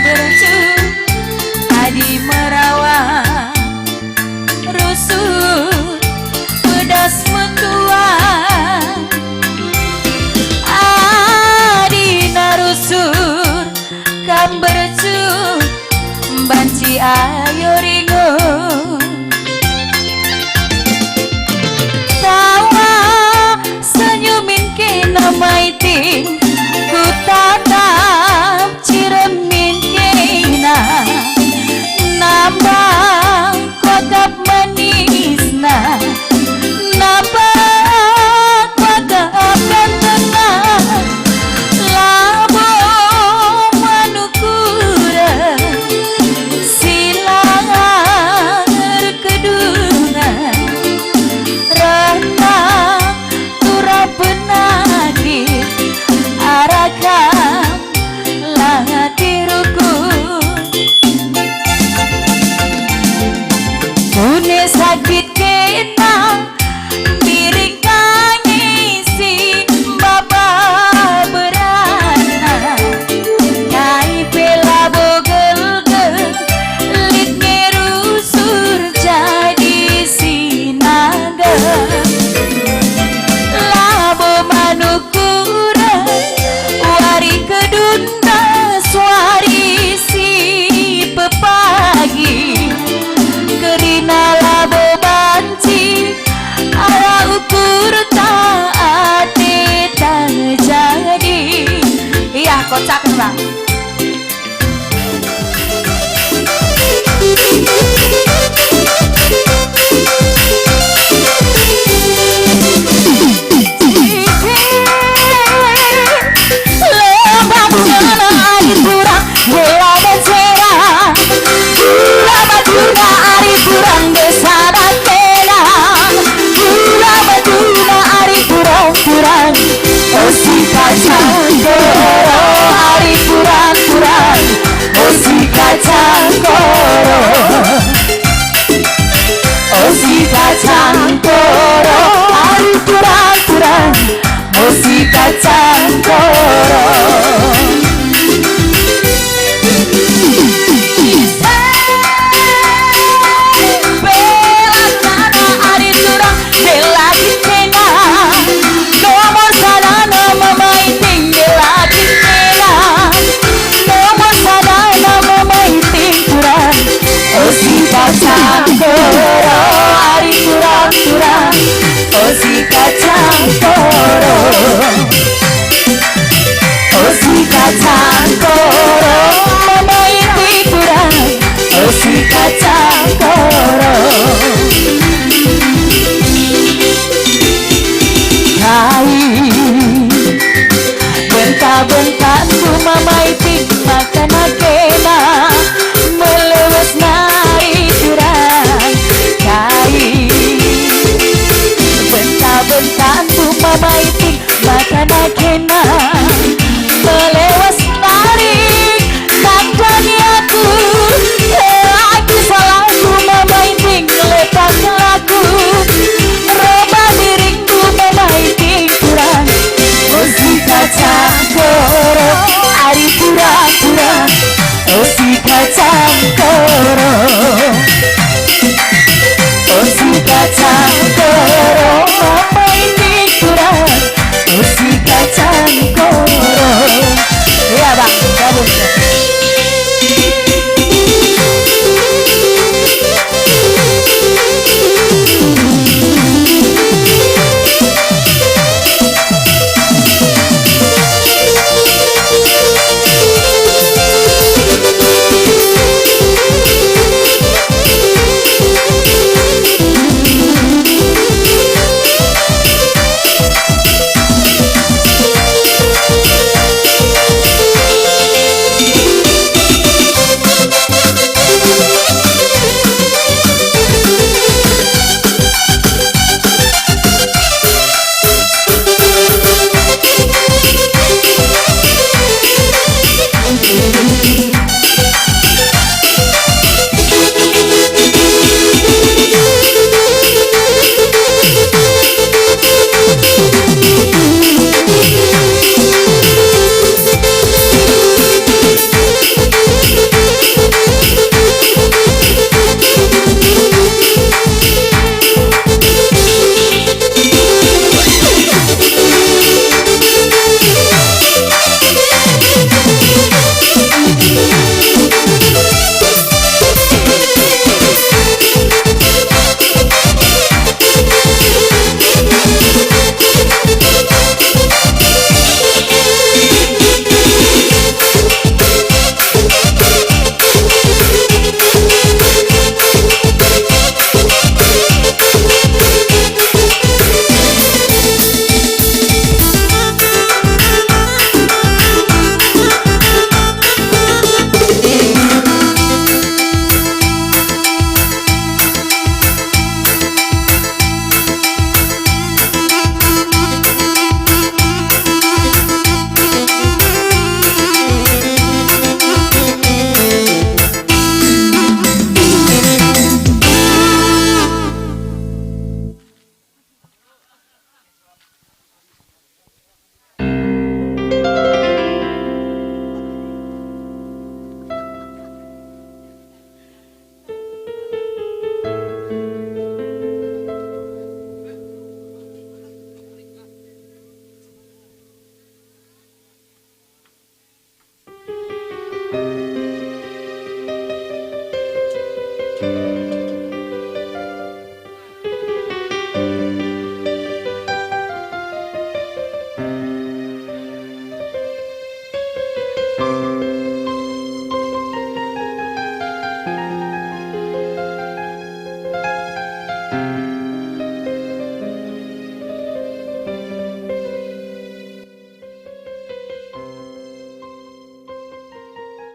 bercu adi merawat rusuh pedas metua adi narusur kam bercu banci ayo ringo tawa senyumin kena maiting ku tatap ciremin kena nambang kuagap manisna nambang kuagap gantengna labo manukura silangan kedungan renang turap penagih arakam latiruku Une sakit kena miring kangisi baba berana kai pela bogel lit ngerusur jadi sinaga labo manukura wari kedunda suari si pepagi kerina labo banci ara ukur taate tak jadi iya kocak bang bentak-bentakku mamaitik makan kena melewas nari curang kai bentak-bentakku mamaitik makan kena melewas nari kandani aku lagi salahku mamaitik lepas lagu roba diriku mamaitik curang musik kacang koro ari pura-pura musik kacang koro musik kacang koro apa ini kurang musik kacang koro ya bang gabung